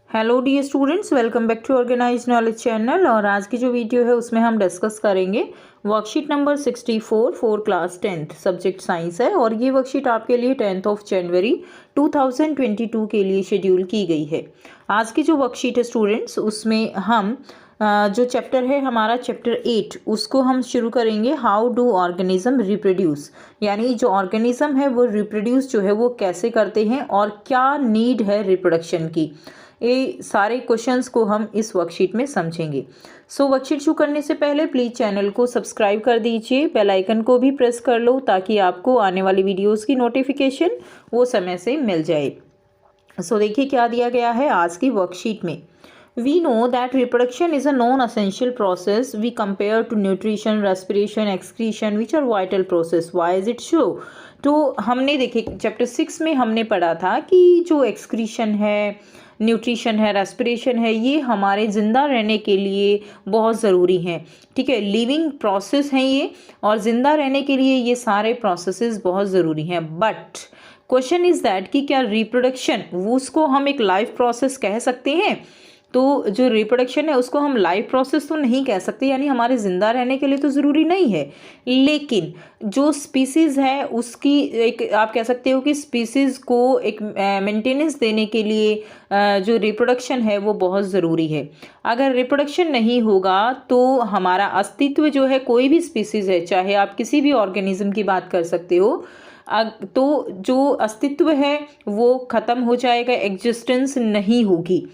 Hello dear students, welcome back to organise knowledge channel. और आज की जो वीडियो है उसमें हम डिस्कस करेंगे worksheet number 64 for class 10th subject science है। और ये वर्कशीट आपके लिए 10th ऑफ जनवरी 2022 के लिए शेड्यूल की गई है। आज की जो वर्कशीट है स्टूडेंट्स, उसमें हम जो चैप्टर है हमारा चैप्टर 8, उसको हम शुरू करेंगे हाउ डू ऑर्गेनिज्म रिप्रोड्यूस, यानी जो ऑर्गेनिज्म है वो रिप्रोड्यूस जो है वो कैसे करते हैं और क्या नीड है रिप्रोडक्शन की। ये सारे क्वेश्चंस को हम इस वर्कशीट में समझेंगे। वर्कशीट शुरू करने से पहले प्लीज़ चैनल को सब्सक्राइब कर दीजिए, बेल आइकन को भी प्रेस कर लो ताकि आपको आने वाली वीडियोस की नोटिफिकेशन वो समय से मिल जाए। देखिए क्या दिया गया है आज की वर्कशीट में। We know that reproduction is a non-essential process. We compare to nutrition, respiration, excretion, which are vital process. Why is it so? तो हमने देखे चैप्टर 6 में हमने पढ़ा था कि जो एक्सक्रीशन है, न्यूट्रिशन है, रेस्पिरेशन है, ये हमारे ज़िंदा रहने के लिए बहुत ज़रूरी हैं। ठीक है, लिविंग प्रोसेस हैं ये, और ज़िंदा रहने के लिए ये सारे प्रोसेसेस बहुत ज़रूरी हैं। बट क्वेश्चन इज़ दैट कि क्या रिप्रोडक्शन उसको हम एक लाइफ प्रोसेस कह सकते हैं? तो जो रिप्रोडक्शन है उसको हम लाइफ प्रोसेस तो नहीं कह सकते, यानी हमारे ज़िंदा रहने के लिए तो ज़रूरी नहीं है। लेकिन जो स्पीसीज़ है उसकी एक आप कह सकते हो कि स्पीसीज़ को एक मेंटेनेंस देने के लिए जो रिप्रोडक्शन है वो बहुत ज़रूरी है। अगर रिप्रोडक्शन नहीं होगा तो हमारा अस्तित्व जो है, कोई भी स्पीसीज़ है, चाहे आप किसी भी ऑर्गेनिज्म की बात कर सकते हो, तो जो अस्तित्व है वो ख़त्म हो जाएगा, एग्जिस्टेंस नहीं होगी।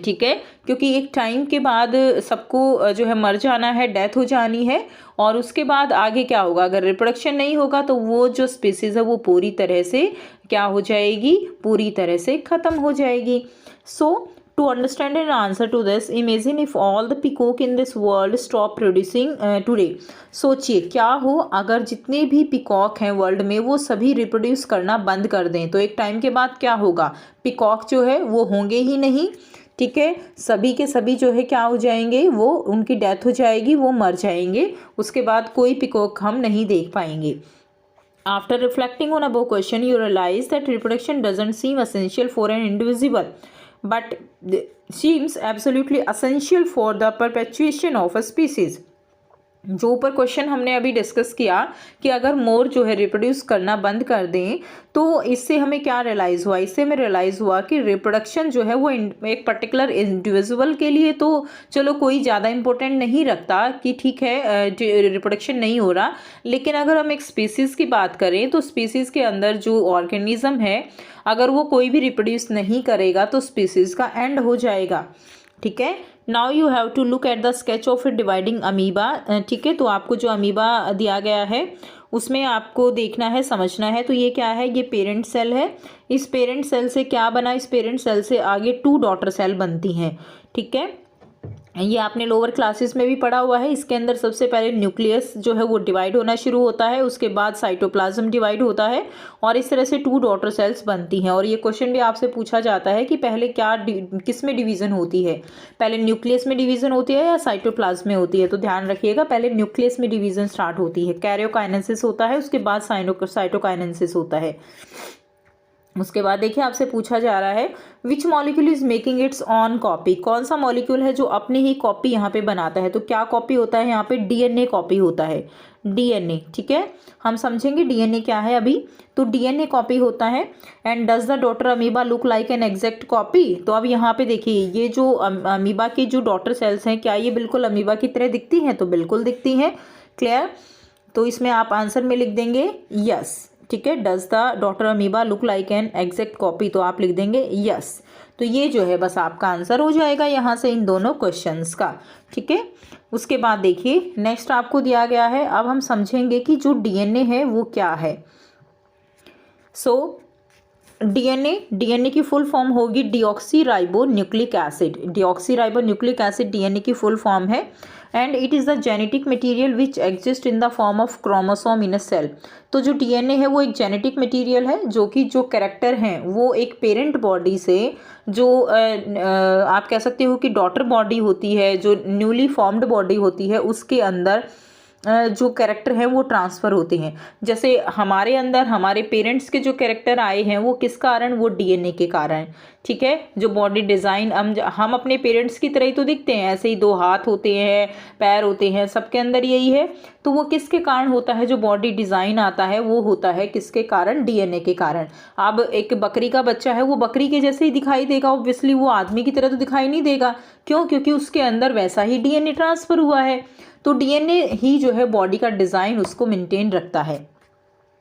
ठीक है, क्योंकि एक टाइम के बाद सबको जो है मर जाना है, डेथ हो जानी है। और उसके बाद आगे क्या होगा? अगर रिप्रोडक्शन नहीं होगा तो वो जो स्पीसीज़ है वो पूरी तरह से क्या हो जाएगी? पूरी तरह से ख़त्म हो जाएगी। To understand an answer to this, imagine if all the peacock in this world stop producing today. सोचिए क्या हो अगर जितने भी पिकॉक हैं वर्ल्ड में वो सभी रिप्रोड्यूस करना बंद कर दें, तो एक टाइम के बाद क्या होगा? पिकॉक जो है वो होंगे ही नहीं। ठीक है, सभी के सभी जो है क्या हो जाएंगे? वो उनकी डेथ हो जाएगी, वो मर जाएंगे। उसके बाद कोई पिकॉक हम नहीं देख पाएंगे। After reflecting on above question, you realize that reproduction doesn't seem essential for an individual, but seems absolutely essential for the perpetuation of a species. जो ऊपर क्वेश्चन हमने अभी डिस्कस किया कि अगर मोर जो है रिप्रोड्यूस करना बंद कर दें, तो इससे हमें क्या रियलाइज़ हुआ? इससे हमें रियलाइज़ हुआ कि रिप्रोडक्शन जो है वो एक पर्टिकुलर इंडिविजुअल के लिए तो चलो कोई ज़्यादा इम्पोर्टेंट नहीं रखता कि ठीक है रिप्रोडक्शन नहीं हो रहा, लेकिन अगर हम एक स्पीसीज़ की बात करें तो स्पीसीज़ के अंदर जो ऑर्गेनिज्म है, अगर वो कोई भी रिप्रोड्यूस नहीं करेगा तो स्पीसीज़ का एंड हो जाएगा। ठीक है, now you have to look at the sketch of dividing amoeba. ठीक है, तो आपको जो अमीबा दिया गया है उसमें आपको देखना है, समझना है। तो ये क्या है? ये पेरेंट सेल है। इस पेरेंट सेल से क्या बना? इस पेरेंट सेल से आगे 2 डॉटर सेल बनती हैं। ठीक है, ये आपने लोअर क्लासेस में भी पढ़ा हुआ है। इसके अंदर सबसे पहले न्यूक्लियस जो है वो डिवाइड होना शुरू होता है, उसके बाद साइटोप्लाज्म डिवाइड होता है, और इस तरह से 2 डॉटर सेल्स बनती हैं। और ये क्वेश्चन भी आपसे पूछा जाता है कि पहले क्या किस में डिवीज़न होती है? पहले न्यूक्लियस में डिवीज़न होती है या साइटोप्लाज्म में होती है? तो ध्यान रखिएगा, पहले न्यूक्लियस में डिवीज़न स्टार्ट होती है, कैरियोकाइनेसिस होता है, उसके बाद साइटोकाइनेसिस होता है। उसके बाद देखिए आपसे पूछा जा रहा है which molecule is making it's on copy. कौन सा मॉलिक्यूल है जो अपनी ही कॉपी यहाँ पे बनाता है? तो क्या कॉपी होता है यहाँ पे? डीएनए कॉपी होता है, डीएनए। ठीक है, हम समझेंगे डीएनए क्या है अभी। तो डीएनए कॉपी होता है। And does the daughter amoeba look like an exact copy? तो अब यहाँ पे देखिए ये जो अमीबा की जो डॉटर सेल्स हैं, क्या ये बिल्कुल अमीबा की तरह दिखती हैं? तो बिल्कुल दिखती हैं। क्लियर? तो इसमें आप आंसर में लिख देंगे यस। ठीक है, does the daughter amoeba look like an exact copy, तो आप लिख देंगे यस। तो ये जो है बस आपका आंसर हो जाएगा यहाँ से इन दोनों क्वेश्चंस का। ठीक है, उसके बाद देखिए नेक्स्ट आपको दिया गया है। अब हम समझेंगे कि जो डीएनए है वो क्या है। डीएनए की फुल फॉर्म होगी deoxyribonucleic acid. Deoxyribonucleic acid DNA की फुल फॉर्म है। And it is the genetic material which exist in the form of chromosome in a cell. तो जो डीएनए है वो एक genetic material है जो कि जो कैरेक्टर हैं वो एक पेरेंट बॉडी से जो आप कह सकते हो कि डॉटर बॉडी होती है, जो न्यूली फॉर्म्ड बॉडी होती है, उसके अंदर जो कैरेक्टर हैं वो ट्रांसफ़र होते हैं। जैसे हमारे अंदर हमारे पेरेंट्स के जो कैरेक्टर आए हैं वो किस कारण, वो डीएनए के कारण। ठीक है, जो बॉडी डिज़ाइन हम अपने पेरेंट्स की तरह ही तो दिखते हैं, ऐसे ही 2 हाथ होते हैं, पैर होते हैं, सबके अंदर यही है। तो वो किसके कारण होता है, जो बॉडी डिज़ाइन आता है वो होता है किसके कारण, डीएनए के कारण। अब एक बकरी का बच्चा है, वो बकरी के जैसे ही दिखाई देगा, ऑब्वियसली वो आदमी की तरह तो दिखाई नहीं देगा। क्यों? क्योंकि उसके अंदर वैसा ही डीएनए ट्रांसफ़र हुआ है। तो डीएनए ही जो है बॉडी का डिज़ाइन उसको मेंटेन रखता है।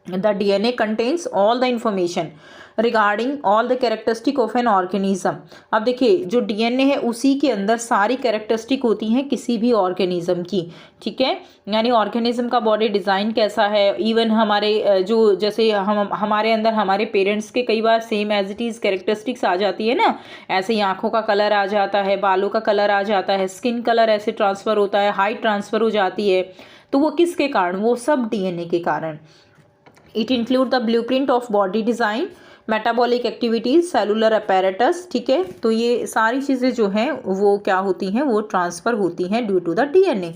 The DNA contains all the information regarding all the characteristic of an organism. अब देखिए, जो डीएनए है उसी के अंदर सारी कैरेक्टरिस्टिक होती हैं किसी भी ऑर्गेनिज्म की। ठीक है, यानी ऑर्गेनिज्म का बॉडी डिज़ाइन कैसा है, इवन हमारे जो जैसे हमारे अंदर हमारे पेरेंट्स के कई बार same as it is characteristics आ जाती है ना, ऐसे ही आँखों का कलर आ जाता है, बालों का कलर आ जाता है, स्किन कलर ऐसे ट्रांसफ़र होता है, हाइट ट्रांसफ़र हो जाती है। तो वो किसके कारण, वो सब डीएनए के कारण। It include the blueprint of body design, metabolic activities, cellular apparatus. ठीक है, तो ये सारी चीज़ें जो हैं वो क्या होती हैं, वो ट्रांसफ़र होती हैं due to the DNA.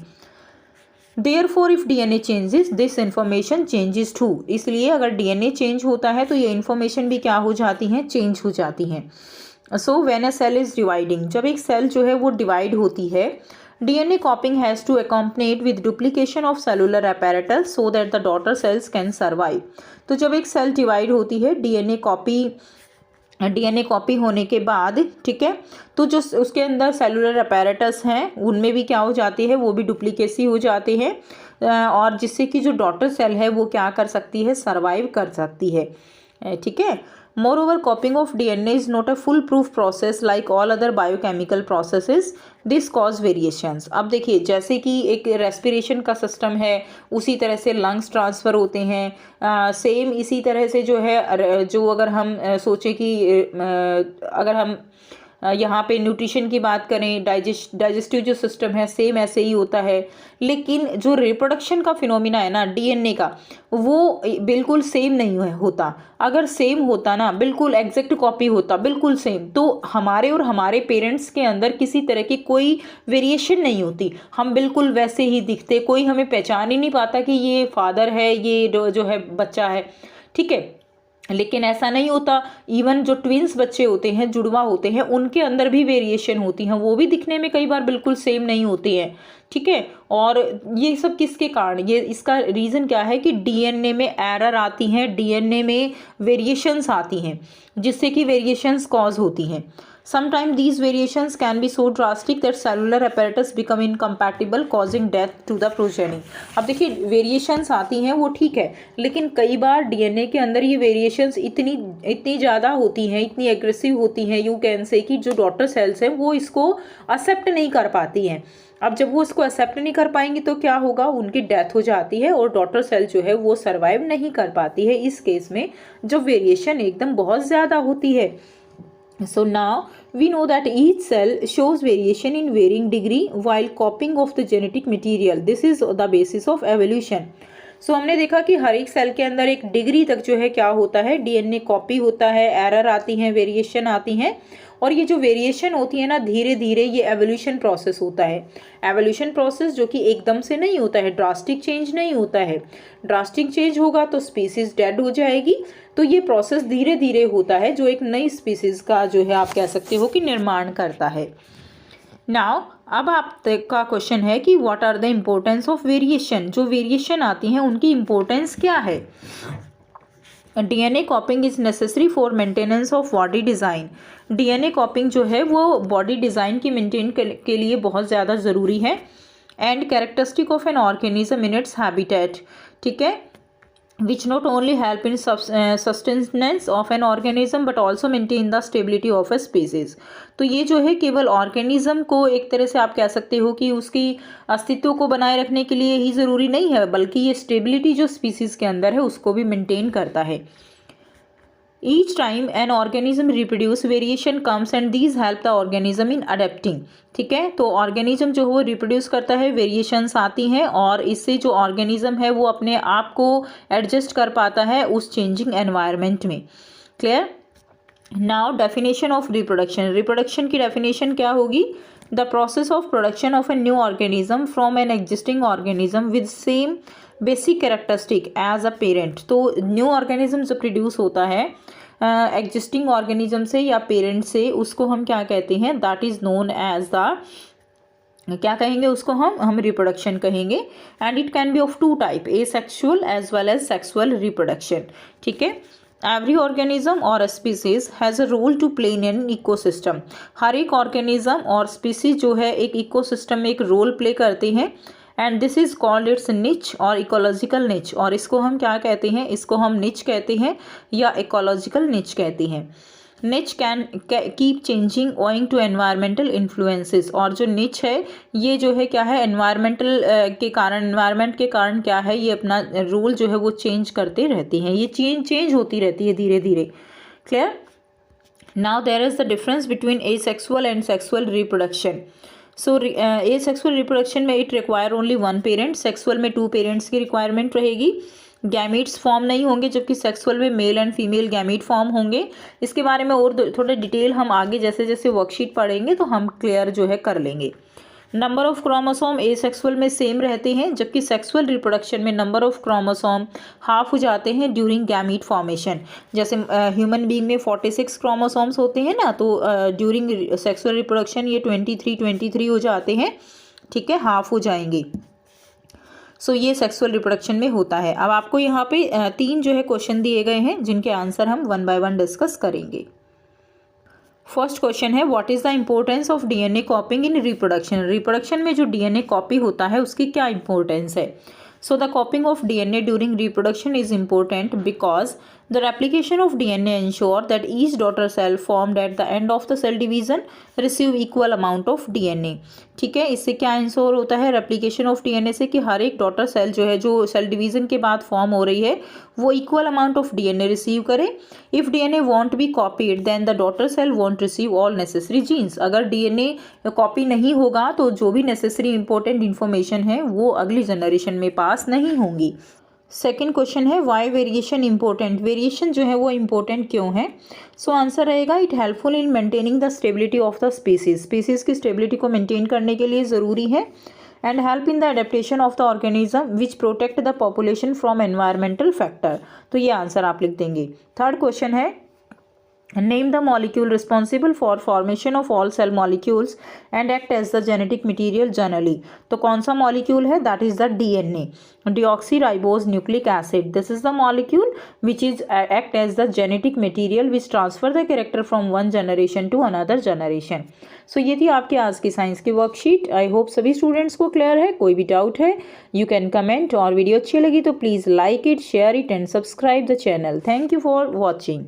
Therefore if DNA changes this information changes too. इसलिए अगर डीएनए चेंज होता है तो ये इन्फॉर्मेशन भी क्या हो जाती हैं, चेंज हो जाती हैं। So when a cell is dividing, जब एक सेल जो है वो डिवाइड होती है, DNA copying has to accompany it with duplication of cellular apparatus so that the daughter cells can survive। तो जब एक सेल डिवाइड होती है, डीएनए कॉपी होने के बाद, ठीक है, तो जो उसके अंदर सेलुलर अपैरेटस हैं उनमें भी क्या हो जाती है, वो भी डुप्लीकेसी हो जाते हैं, और जिससे कि जो डॉटर सेल है वो क्या कर सकती है, सर्वाइव कर सकती है। ठीक है, Moreover, copying of DNA is not a foolproof process like all other biochemical processes. This cause variations। अब देखिए, जैसे कि एक रेस्पिरेशन का सिस्टम है उसी तरह से लंग्स ट्रांसफ़र होते हैं, सेम इसी तरह से जो है, जो अगर हम सोचें कि अगर हम यहाँ पे न्यूट्रिशन की बात करें, डाइजेस्टिव जो सिस्टम है सेम ऐसे ही होता है। लेकिन जो रिप्रोडक्शन का फिनोमिना है ना डीएनए का, वो बिल्कुल सेम नहीं होता। अगर सेम होता ना, बिल्कुल एग्जैक्ट कॉपी होता, बिल्कुल सेम, तो हमारे और हमारे पेरेंट्स के अंदर किसी तरह की कोई वेरिएशन नहीं होती, हम बिल्कुल वैसे ही दिखते, कोई हमें पहचान ही नहीं पाता कि ये फादर है, ये जो है बच्चा है। ठीक है, लेकिन ऐसा नहीं होता। इवन जो ट्विंस बच्चे होते हैं, जुड़वा होते हैं, उनके अंदर भी वेरिएशन होती हैं, वो भी दिखने में कई बार बिल्कुल सेम नहीं होती हैं। ठीक है, और ये सब किसके कारण, ये इसका रीज़न क्या है कि डीएनए में एरर आती हैं, डीएनए में वेरिएशंस आती हैं, जिससे कि वेरिएशंस कॉज होती हैं। Sometimes these variations can be so drastic that cellular apparatus become incompatible, causing death to the progeny। अब देखिए, वेरिएशंस आती हैं वो ठीक है, लेकिन कई बार डीएनए के अंदर ये वेरिएशंस इतनी ज़्यादा होती हैं, इतनी एग्रेसिव होती हैं, यू कैन से, कि जो डॉटर सेल्स हैं वो इसको एक्सेप्ट नहीं कर पाती हैं। अब जब वो इसको एक्सेप्ट नहीं कर पाएंगी तो क्या होगा, उनकी डेथ हो जाती है और डॉटर सेल जो है वो सर्वाइव नहीं कर पाती है, इस केस में जब वेरिएशन एकदम बहुत ज़्यादा होती है। So now we know that each cell shows variation in varying degree while copying of the genetic material. This is the basis of evolution. So हमने देखा कि हर एक सेल के अंदर एक डिग्री तक जो है क्या होता है, डीएनए कॉपी होता है, एरर आती हैं, वेरिएशन आती हैं, और ये जो वेरिएशन होती है ना, धीरे धीरे ये एवोल्यूशन प्रोसेस होता है। एवोल्यूशन प्रोसेस जो कि एकदम से नहीं होता है, ड्रास्टिक चेंज नहीं होता है। ड्रास्टिक चेंज होगा तो स्पीसीज डेड हो जाएगी। तो ये प्रोसेस धीरे धीरे होता है, जो एक नई स्पीसीज का जो है आप कह सकते हो कि निर्माण करता है। नाउ अब आपका क्वेश्चन है कि what are the importance of variation. जो वेरिएशन आती हैं उनकी इम्पोर्टेंस क्या है। DNA copying is necessary for maintenance of body design. DNA copying जो है वो बॉडी डिज़ाइन की मेंटेन के लिए बहुत ज़्यादा ज़रूरी है। And characteristic of an organism in its habitat. ठीक है, which not only help in sustenance of an organism but also maintain the stability of a species। तो ये जो है केवल ऑर्गेनिज्म को एक तरह से आप कह सकते हो कि उसकी अस्तित्व को बनाए रखने के लिए ही ज़रूरी नहीं है, बल्कि ये स्टेबिलिटी जो स्पीसीज़ के अंदर है उसको भी मेंटेन करता है। Each time an organism reproduce variation comes and these help the organism in adapting। ठीक है, तो ऑर्गेनिज्म जो वो रिप्रोड्यूस करता है, वेरिएशंस आती हैं, और इससे जो ऑर्गेनिज्म है वो अपने आप को एडजस्ट कर पाता है उस चेंजिंग एनवायरनमेंट में। Clear. Now definition of reproduction. Reproduction की डेफिनेशन क्या होगी। The process of production of a new organism from an existing organism with same basic characteristic as a parent. तो न्यू ऑर्गेनिज्म जो प्रोड्यूस होता है existing organism से या parent से, उसको हम क्या कहते हैं, that is known as the, क्या कहेंगे उसको, हम रिप्रोडक्शन कहेंगे। And it can be of two type, asexual as well as sexual reproduction. ठीक है, एवरी ऑर्गेनिज्म और species has a role to play in an ecosystem. हर एक ऑर्गेनिज्म और स्पीसीज जो है एक इकोसिस्टम में एक रोल प्ले करते हैं। And this is called its निच और इकोलॉजिकल निच, और इसको हम क्या कहते हैं, इसको हम निच कहते हैं या इकोलॉजिकल निच कहते हैं। Niche can keep changing owing to environmental influences, और जो निच है ये जो है क्या है, एनवायरमेंटल के कारण, एनवायरमेंट के कारण क्या है, ये अपना रोल जो है वो चेंज करते रहती हैं, ये चेंज होती रहती है धीरे धीरे। Clear? Now there is the difference between asexual and sexual reproduction. So asexual reproduction में it require only one parent, sexual में 2 पेरेंट्स की रिक्वायरमेंट रहेगी। गैमीट्स फॉर्म नहीं होंगे, जबकि सेक्सुअल में male and female gamete form होंगे। इसके बारे में और थोड़ा डिटेल हम आगे जैसे जैसे वर्कशीट पढ़ेंगे तो हम क्लियर जो है कर लेंगे। नंबर ऑफ क्रोमोसोम एसेक्सुअल में सेम रहते हैं, जबकि सेक्सुअल रिप्रोडक्शन में नंबर ऑफ क्रोमोसोम हाफ हो जाते हैं ड्यूरिंग गैमीट फॉर्मेशन। जैसे ह्यूमन बीइंग में 46 क्रोमोसोम्स होते हैं ना, तो ड्यूरिंग सेक्सुअल रिप्रोडक्शन ये 23 हो जाते हैं। ठीक है, हाफ हो जाएंगे। सो ये सेक्सुअल रिप्रोडक्शन में होता है। अब आपको यहाँ पे 3 जो है क्वेश्चन दिए गए हैं, जिनके आंसर हम 1 बाय 1 डिस्कस करेंगे। फर्स्ट क्वेश्चन है, what is the importance of DNA कॉपिंग in reproduction. Reproduction में जो डीएनए कॉपी होता है उसकी क्या इंपॉर्टेंस है। So the कॉपिंग of DNA during reproduction is important because the replication of DNA ensure that each daughter cell formed at the end of the cell division receive equal amount of DNA। ठीक है, इससे क्या ensure होता है, replication of DNA से, कि हर एक daughter cell जो है, जो सेल डिवीजन के बाद फॉर्म हो रही है, वो equal amount of DNA receive करे। If DNA won't be copied then the daughter cell won't receive all necessary genes. अगर डीएनए कॉपी नहीं होगा तो जो भी नेसेसरी इंपॉर्टेंट इन्फॉर्मेशन है वो अगली जनरेशन में पास नहीं होंगी। सेकेंड क्वेश्चन है, वाई वेरिएशन इंपॉर्टेंट। वेरिएशन जो है वो इंपॉर्टेंट क्यों है। सो आंसर रहेगा, it helpful in maintaining the stability of the species. Species की स्टेबिलिटी को मेंटेन करने के लिए ज़रूरी है। And help in the adaptation of the organism which protect the population from environmental factor. तो ये आंसर आप लिख देंगे। थर्ड क्वेश्चन है, name the molecule responsible for formation of all cell molecules and act as the genetic material generally। तो कौन सा molecule है, that is the DNA, deoxyribose nucleic acid। this is the molecule which is act as the genetic material which transfer the character from one generation to another generation। सो ये थी आपके आज की science की वर्कशीट। आई होप सभी students को clear है। कोई भी डाउट है यू कैन कमेंट, और वीडियो अच्छी लगी तो please like it, share it and subscribe the channel. Thank you for watching.